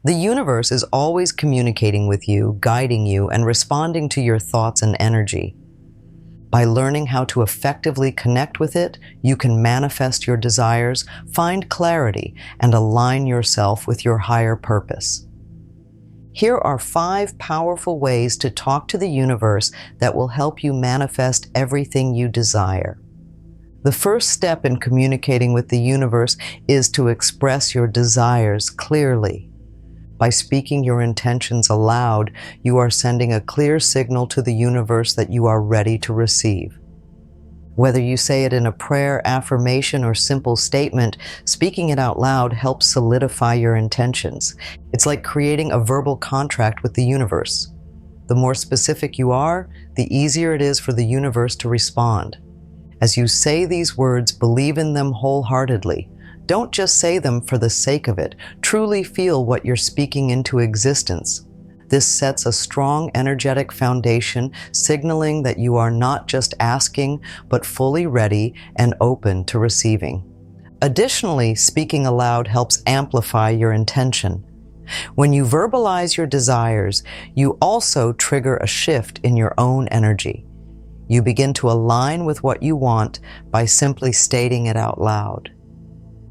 The universe is always communicating with you, guiding you, and responding to your thoughts and energy. By learning how to effectively connect with it, you can manifest your desires, find clarity, and align yourself with your higher purpose. Here are 5 powerful ways to talk to the universe that will help you manifest everything you desire. The first step in communicating with the universe is to express your desires clearly. By speaking your intentions aloud, you are sending a clear signal to the universe that you are ready to receive. Whether you say it in a prayer, affirmation, or simple statement, speaking it out loud helps solidify your intentions. It's like creating a verbal contract with the universe. The more specific you are, the easier it is for the universe to respond. As you say these words, believe in them wholeheartedly. Don't just say them for the sake of it. Truly feel what you're speaking into existence. This sets a strong energetic foundation, signaling that you are not just asking, but fully ready and open to receiving. Additionally, speaking aloud helps amplify your intention. When you verbalize your desires, you also trigger a shift in your own energy. You begin to align with what you want by simply stating it out loud.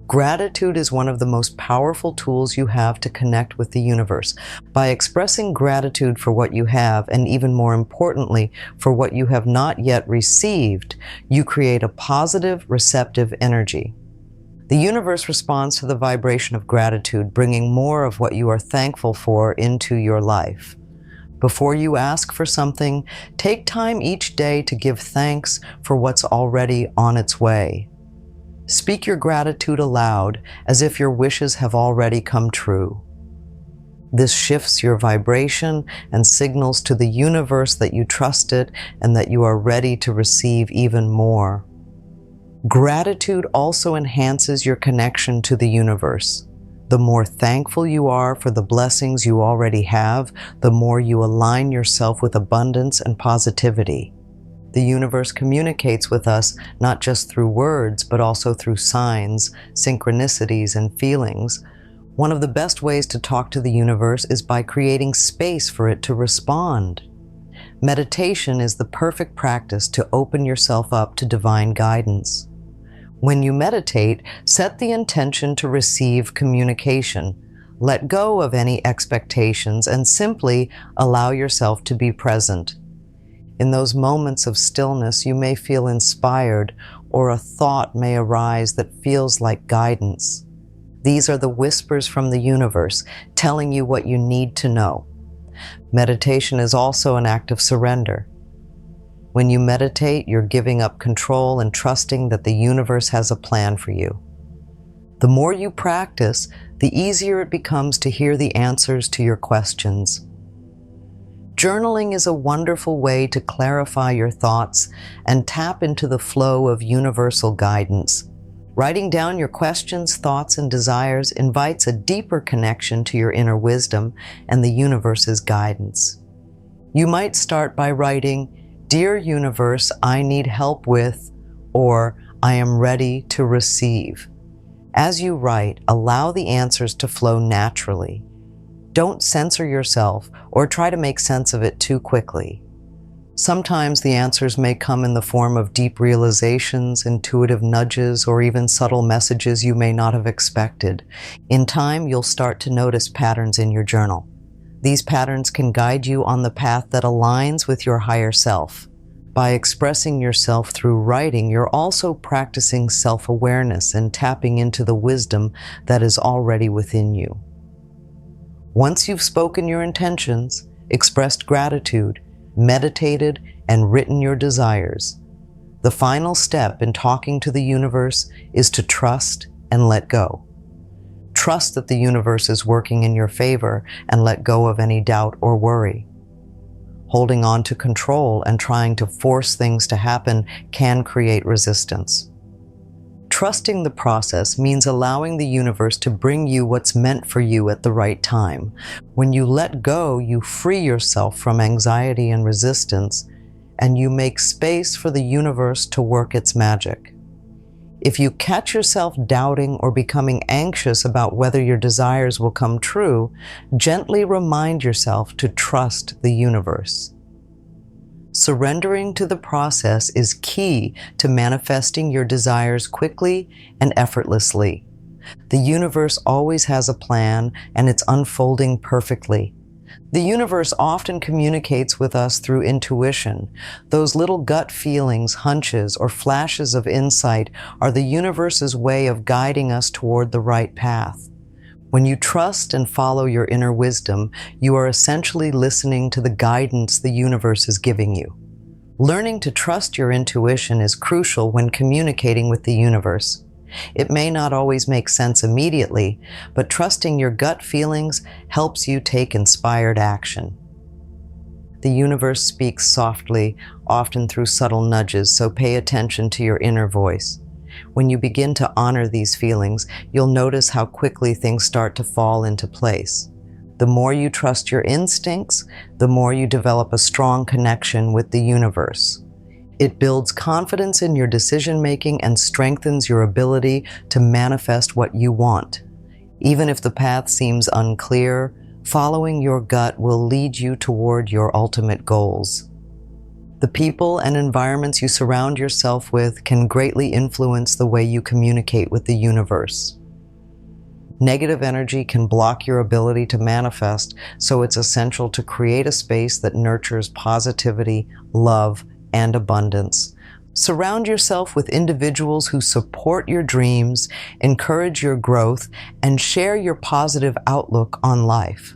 Gratitude is one of the most powerful tools you have to connect with the universe. By expressing gratitude for what you have, and even more importantly, for what you have not yet received, you create a positive, receptive energy. The universe responds to the vibration of gratitude, bringing more of what you are thankful for into your life. Before you ask for something, take time each day to give thanks for what's already on its way. Speak your gratitude aloud as if your wishes have already come true. This shifts your vibration and signals to the universe that you trust it and that you are ready to receive even more. Gratitude also enhances your connection to the universe. The more thankful you are for the blessings you already have, the more you align yourself with abundance and positivity. The universe communicates with us not just through words, but also through signs, synchronicities, and feelings. One of the best ways to talk to the universe is by creating space for it to respond. Meditation is the perfect practice to open yourself up to divine guidance. When you meditate, set the intention to receive communication. Let go of any expectations and simply allow yourself to be present. In those moments of stillness, you may feel inspired, or a thought may arise that feels like guidance. These are the whispers from the universe, telling you what you need to know. Meditation is also an act of surrender. When you meditate, you're giving up control and trusting that the universe has a plan for you. The more you practice, the easier it becomes to hear the answers to your questions. Journaling is a wonderful way to clarify your thoughts and tap into the flow of universal guidance. Writing down your questions, thoughts, and desires invites a deeper connection to your inner wisdom and the universe's guidance. You might start by writing, "Dear Universe, I need help with," or "I am ready to receive." As you write, allow the answers to flow naturally. Don't censor yourself or try to make sense of it too quickly. Sometimes the answers may come in the form of deep realizations, intuitive nudges, or even subtle messages you may not have expected. In time, you'll start to notice patterns in your journal. These patterns can guide you on the path that aligns with your higher self. By expressing yourself through writing, you're also practicing self-awareness and tapping into the wisdom that is already within you. Once you've spoken your intentions, expressed gratitude, meditated, and written your desires, the final step in talking to the universe is to trust and let go. Trust that the universe is working in your favor and let go of any doubt or worry. Holding on to control and trying to force things to happen can create resistance. Trusting the process means allowing the universe to bring you what's meant for you at the right time. When you let go, you free yourself from anxiety and resistance, and you make space for the universe to work its magic. If you catch yourself doubting or becoming anxious about whether your desires will come true, gently remind yourself to trust the universe. Surrendering to the process is key to manifesting your desires quickly and effortlessly. The universe always has a plan, and it's unfolding perfectly. The universe often communicates with us through intuition. Those little gut feelings, hunches, or flashes of insight are the universe's way of guiding us toward the right path. When you trust and follow your inner wisdom, you are essentially listening to the guidance the universe is giving you. Learning to trust your intuition is crucial when communicating with the universe. It may not always make sense immediately, but trusting your gut feelings helps you take inspired action. The universe speaks softly, often through subtle nudges, so pay attention to your inner voice. When you begin to honor these feelings, you'll notice how quickly things start to fall into place. The more you trust your instincts, the more you develop a strong connection with the universe. It builds confidence in your decision-making and strengthens your ability to manifest what you want. Even if the path seems unclear, following your gut will lead you toward your ultimate goals. The people and environments you surround yourself with can greatly influence the way you communicate with the universe. Negative energy can block your ability to manifest, so it's essential to create a space that nurtures positivity, love, and abundance. Surround yourself with individuals who support your dreams, encourage your growth, and share your positive outlook on life.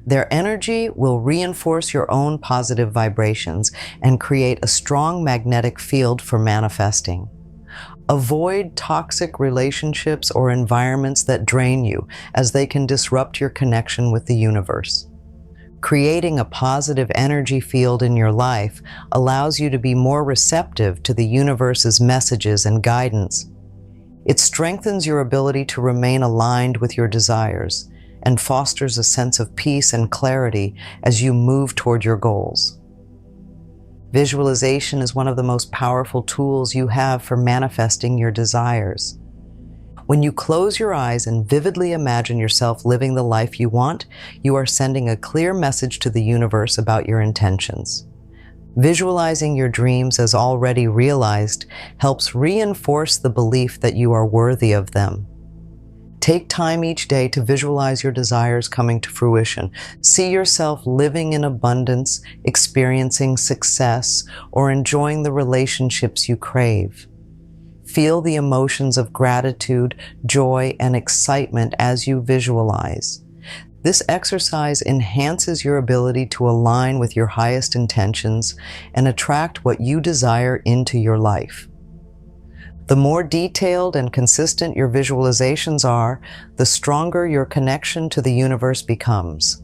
Their energy will reinforce your own positive vibrations and create a strong magnetic field for manifesting. Avoid toxic relationships or environments that drain you, as they can disrupt your connection with the universe. Creating a positive energy field in your life allows you to be more receptive to the universe's messages and guidance. It strengthens your ability to remain aligned with your desires and fosters a sense of peace and clarity as you move toward your goals. Visualization is one of the most powerful tools you have for manifesting your desires. When you close your eyes and vividly imagine yourself living the life you want, you are sending a clear message to the universe about your intentions. Visualizing your dreams as already realized helps reinforce the belief that you are worthy of them. Take time each day to visualize your desires coming to fruition. See yourself living in abundance, experiencing success, or enjoying the relationships you crave. Feel the emotions of gratitude, joy, and excitement as you visualize. This exercise enhances your ability to align with your highest intentions and attract what you desire into your life. The more detailed and consistent your visualizations are, the stronger your connection to the universe becomes.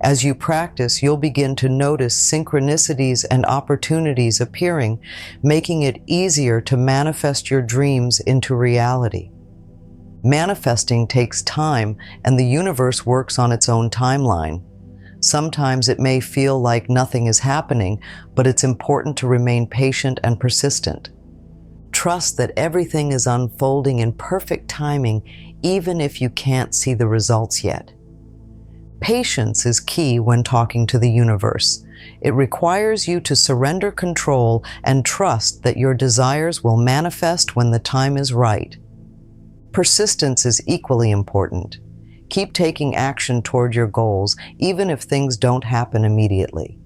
As you practice, you'll begin to notice synchronicities and opportunities appearing, making it easier to manifest your dreams into reality. Manifesting takes time, and the universe works on its own timeline. Sometimes it may feel like nothing is happening, but it's important to remain patient and persistent. Trust that everything is unfolding in perfect timing, even if you can't see the results yet. Patience is key when talking to the universe. It requires you to surrender control and trust that your desires will manifest when the time is right. Persistence is equally important. Keep taking action toward your goals, even if things don't happen immediately.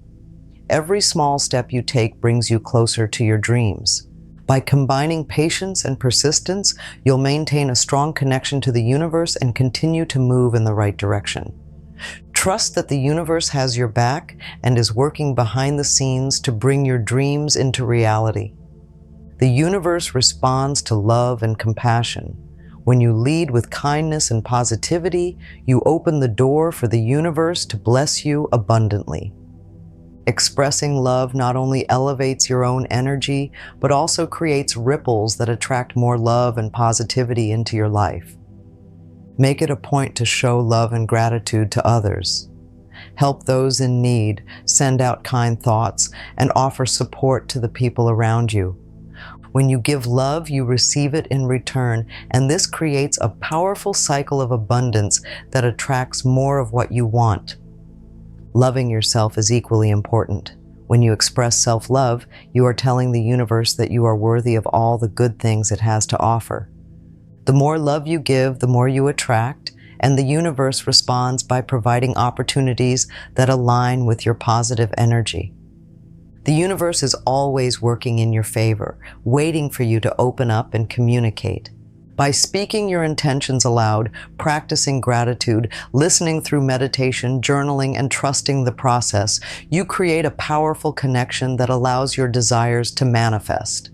Every small step you take brings you closer to your dreams. By combining patience and persistence, you'll maintain a strong connection to the universe and continue to move in the right direction. Trust that the universe has your back and is working behind the scenes to bring your dreams into reality. The universe responds to love and compassion. When you lead with kindness and positivity, you open the door for the universe to bless you abundantly. Expressing love not only elevates your own energy, but also creates ripples that attract more love and positivity into your life. Make it a point to show love and gratitude to others. Help those in need, send out kind thoughts, and offer support to the people around you. When you give love, you receive it in return, and this creates a powerful cycle of abundance that attracts more of what you want. Loving yourself is equally important. When you express self-love, you are telling the universe that you are worthy of all the good things it has to offer. The more love you give, the more you attract, and the universe responds by providing opportunities that align with your positive energy. The universe is always working in your favor, waiting for you to open up and communicate. By speaking your intentions aloud, practicing gratitude, listening through meditation, journaling, and trusting the process, you create a powerful connection that allows your desires to manifest.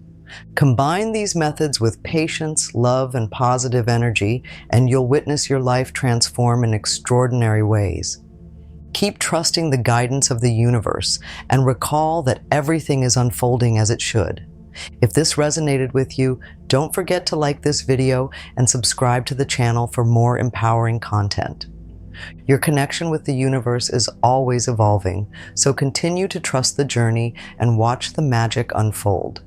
Combine these methods with patience, love, and positive energy, and you'll witness your life transform in extraordinary ways. Keep trusting the guidance of the universe and recall that everything is unfolding as it should. If this resonated with you, don't forget to like this video and subscribe to the channel for more empowering content. Your connection with the universe is always evolving, so continue to trust the journey and watch the magic unfold.